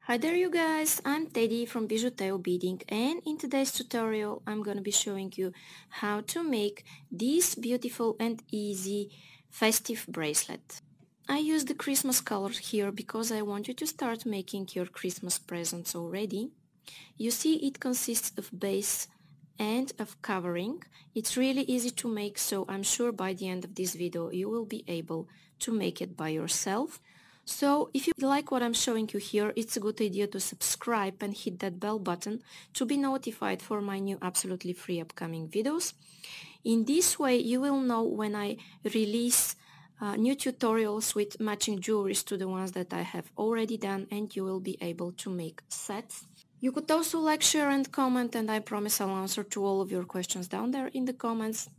Hi there you guys, I'm Teddy from BijuTeo Beading, and in today's tutorial I'm gonna be showing you how to make this beautiful and easy festive bracelet. I use the Christmas colors here because I want you to start making your Christmas presents already. You see, it consists of base and of covering. It's really easy to make, so I'm sure by the end of this video you will be able to make it by yourself. So if you like what I'm showing you here, it's a good idea to subscribe and hit that bell button to be notified for my new absolutely free upcoming videos. In this way you will know when I release new tutorials with matching jewelries to the ones that I have already done, and you will be able to make sets. You could also like, share and comment, and I promise I'll answer to all of your questions down there in the comments.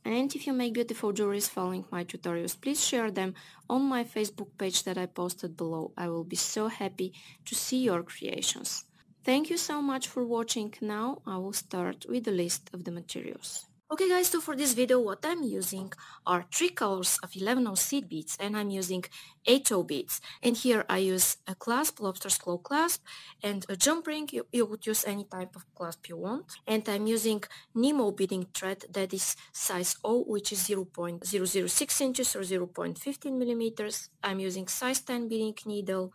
And if you make beautiful jewelries following my tutorials, please share them on my Facebook page that I posted below. I will be so happy to see your creations. Thank you so much for watching. Now I will start with the list of the materials. Okay guys, so for this video what I'm using are 3 colors of 11 seed beads, and I'm using 8 beads. And here I use a clasp, lobster's claw clasp, and a jump ring. You would use any type of clasp you want. And I'm using nymo beading thread that is size O, which is 0.006 inches or 0.15 millimeters. I'm using size 10 beading needle.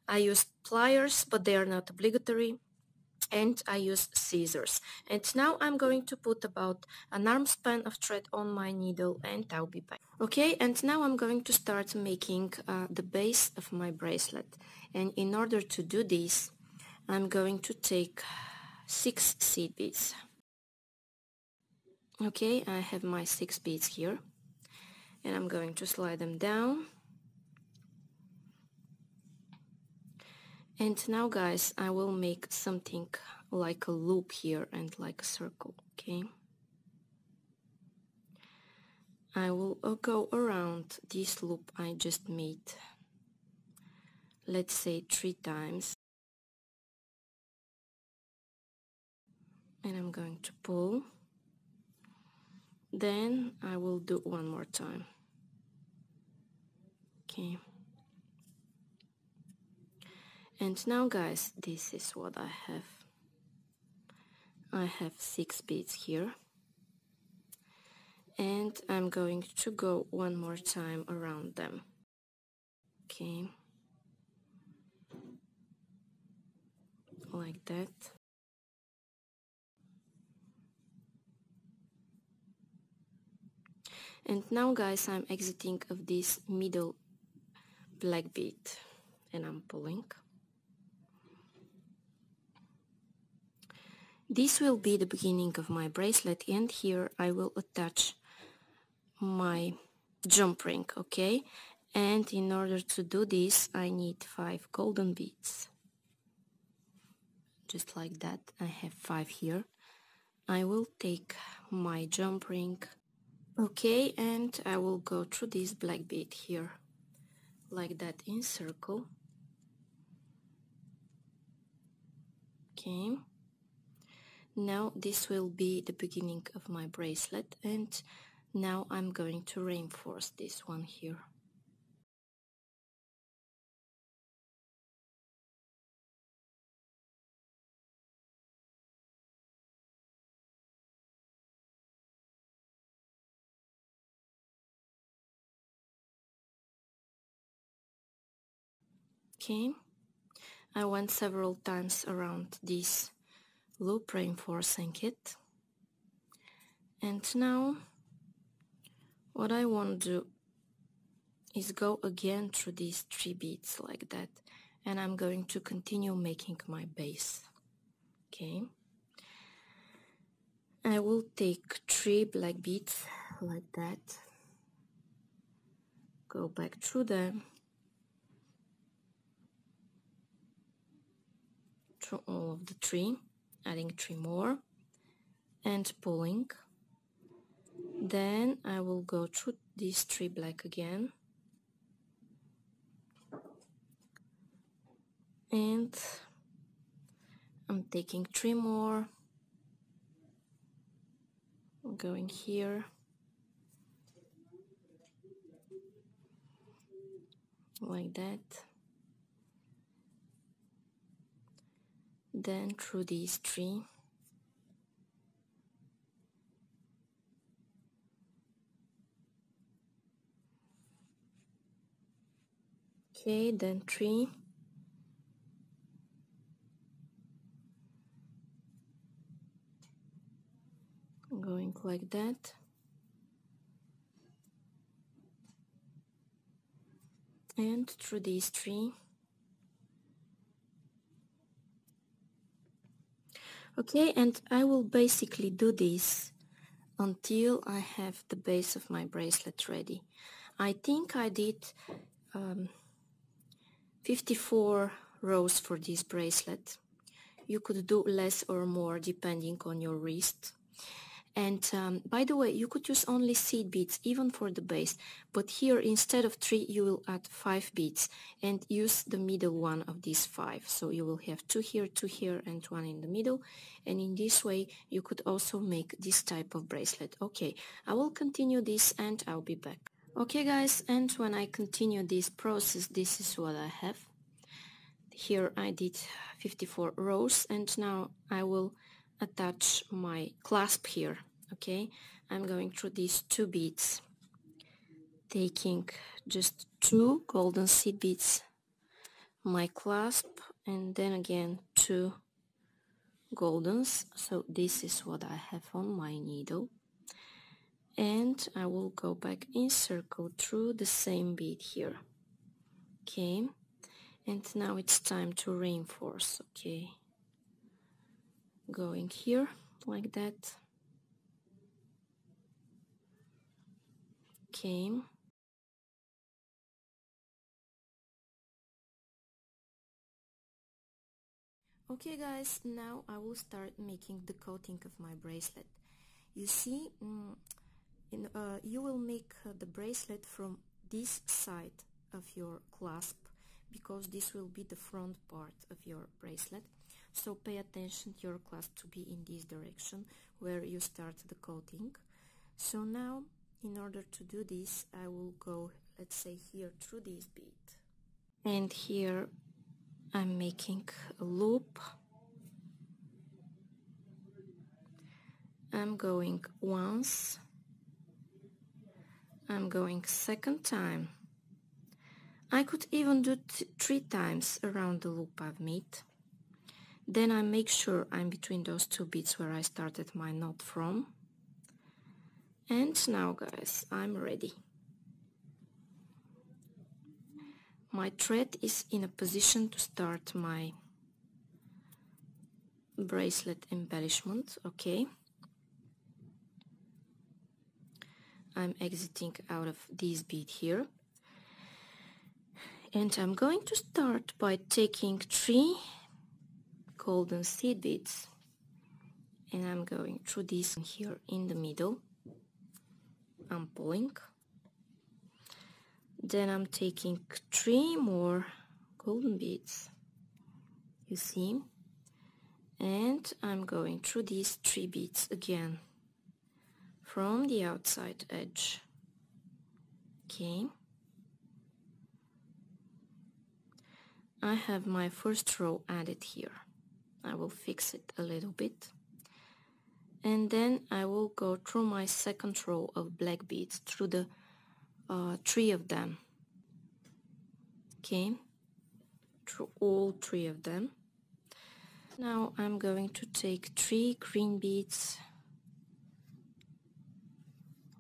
I use pliers, but they are not obligatory. And I use scissors. And now I'm going to put about an arm span of thread on my needle, and I'll be back. Okay, and now I'm going to start making the base of my bracelet. And in order to do this, I'm going to take 6 seed beads. Okay, I have my 6 beads here, and I'm going to slide them down. And now guys, I will make something like a loop here and like a circle, okay? I will go around this loop I just made, let's say 3 times. And I'm going to pull. Then I will do one more time. Okay. And now guys, this is what I have. I have 6 beads here. And I'm going to go one more time around them. Okay. Like that. And now guys, I'm exiting of this middle black bead, and I'm pulling. This will be the beginning of my bracelet, and here I will attach my jump ring, okay? And in order to do this, I need 5 golden beads. Just like that, I have 5 here. I will take my jump ring, okay, and I will go through this black bead here, like that, in circle. Okay. Now this will be the beginning of my bracelet, and now I'm going to reinforce this one here. Okay, I went several times around this loop, reinforcing it. And now what I want to do is go again through these 3 beads like that, and I'm going to continue making my base. Okay, I will take 3 black beads like that, go back through them, through all of the 3, adding 3 more and pulling. Then I will go through these 3 black again, and I'm taking 3 more, going here, like that, then through these 3, okay, then 3, going like that, and through these 3. Okay, and I will basically do this until I have the base of my bracelet ready. I think I did 54 rows for this bracelet. You could do less or more depending on your wrist. And by the way, you could use only seed beads even for the base, but here instead of 3 you will add 5 beads and use the middle one of these 5. So you will have 2 here and 1 in the middle, and in this way you could also make this type of bracelet. Okay, I will continue this and I'll be back. Okay guys, and when I continue this process, this is what I have. Here I did 54 rows, and now I will attach my clasp here. Okay, I'm going through these 2 beads, taking just 2 golden seed beads, my clasp, and then again 2 goldens. So this is what I have on my needle, and I will go back in circle through the same bead here. Okay, and now it's time to reinforce. Okay, going here like that. Okay, okay guys, now I will start making the coating of my bracelet. You see, you will make the bracelet from this side of your clasp, because this will be the front part of your bracelet. So pay attention to your clasp to be in this direction where you start the coating. So now, in order to do this, I will go, let's say, here through this bead, and here I'm making a loop. I'm going once, I'm going second time. I could even do 3 times around the loop I've made. Then I make sure I'm between those 2 beads where I started my knot from. And now guys, I'm ready. My thread is in a position to start my bracelet embellishment. Okay, I'm exiting out of this bead here, and I'm going to start by taking 3 golden seed beads, and I'm going through this here in the middle. I'm pulling, then I'm taking 3 more golden beads, you see, and I'm going through these 3 beads again from the outside edge. Okay, I have my first row added here. I will fix it a little bit, and then I will go through my second row of black beads, through the 3 of them. Okay, through all 3 of them. Now I'm going to take 3 green beads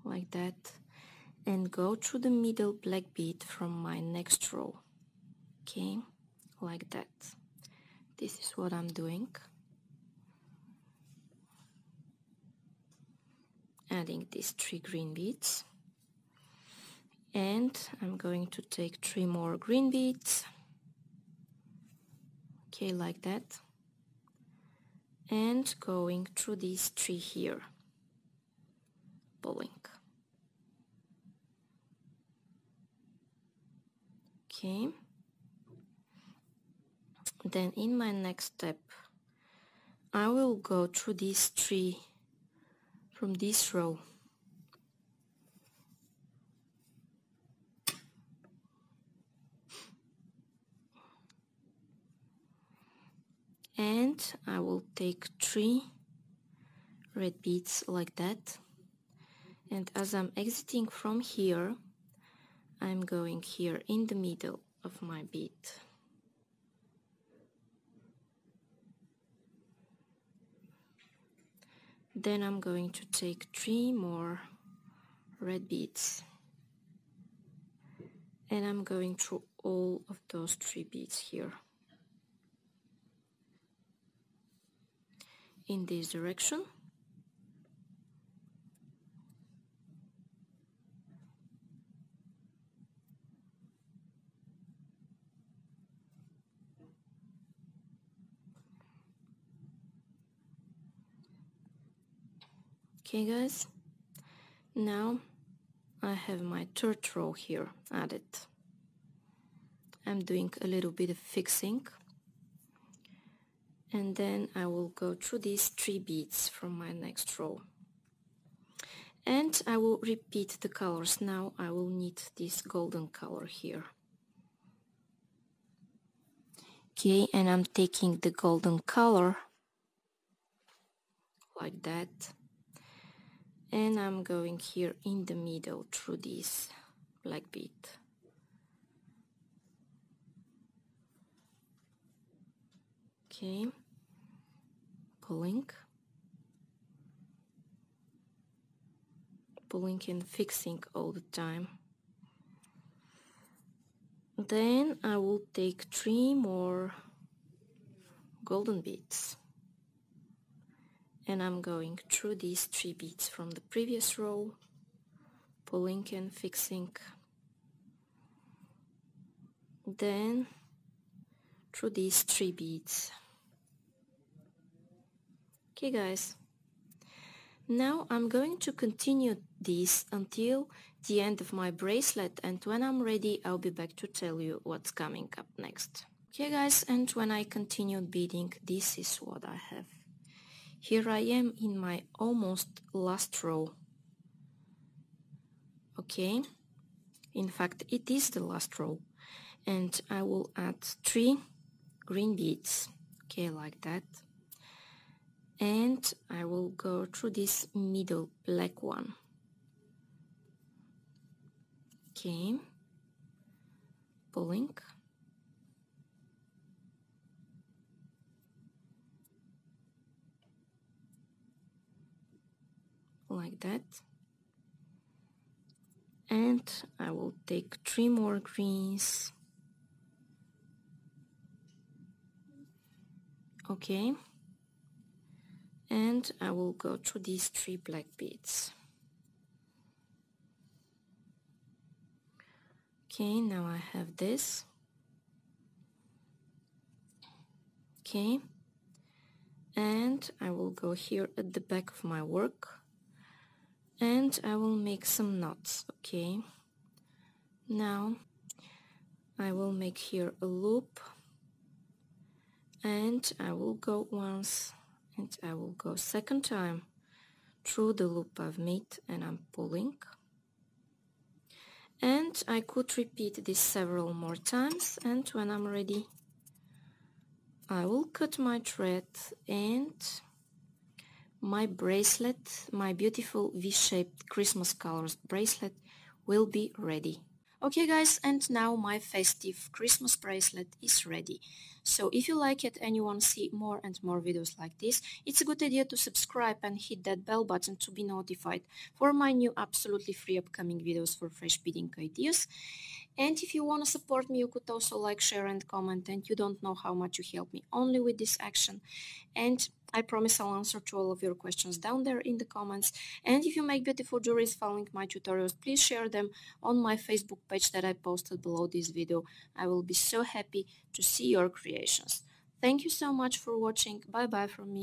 like that and go through the middle black bead from my next row. Okay, like that. This is what I'm doing. Adding these 3 green beads, and I'm going to take 3 more green beads. Okay, like that, and going through these 3 here, pulling. Okay, then in my next step I will go through these 3 from this row, and I will take 3 red beads like that, and as I'm exiting from here, I'm going here in the middle of my bead. Then I'm going to take 3 more red beads, and I'm going through all of those 3 beads here in this direction. Okay guys, now I have my 3rd row here added. I'm doing a little bit of fixing, and then I will go through these 3 beads from my next row, and I will repeat the colors. Now I will need this golden color here. Okay, and I'm taking the golden color like that, and I'm going here in the middle through this black bead. Okay, pulling and fixing all the time. Then I will take 3 more golden beads, and I'm going through these 3 beads from the previous row, pulling and fixing, then through these 3 beads. Okay guys, now I'm going to continue this until the end of my bracelet, and when I'm ready I'll be back to tell you what's coming up next. Okay guys, and when I continued beading, this is what I have. Here I am in my almost last row. Okay, in fact it is the last row, and I will add 3 green beads, okay, like that, and I will go through this middle black one. Okay, pulling, like that, and I will take 3 more greens. Okay, and I will go through these 3 black beads. Okay, now I have this. Okay, and I will go here at the back of my work, and I will make some knots. Okay, now I will make here a loop, and I will go once, and I will go 2nd time through the loop I've made, and I'm pulling, and I could repeat this several more times, and when I'm ready I will cut my thread, and my bracelet, my beautiful V-shaped Christmas colors bracelet, will be ready. Okay guys, and now my festive Christmas bracelet is ready. So if you like it and you want to see more and more videos like this, it's a good idea to subscribe and hit that bell button to be notified for my new absolutely free upcoming videos for fresh beading ideas. And if you want to support me, you could also like, share and comment, and you don't know how much you help me only with this action. And I promise I'll answer to all of your questions down there in the comments. And if you make beautiful jewelries following my tutorials, please share them on my Facebook page that I posted below this video. I will be so happy to see your creations. Thank you so much for watching. Bye bye from me.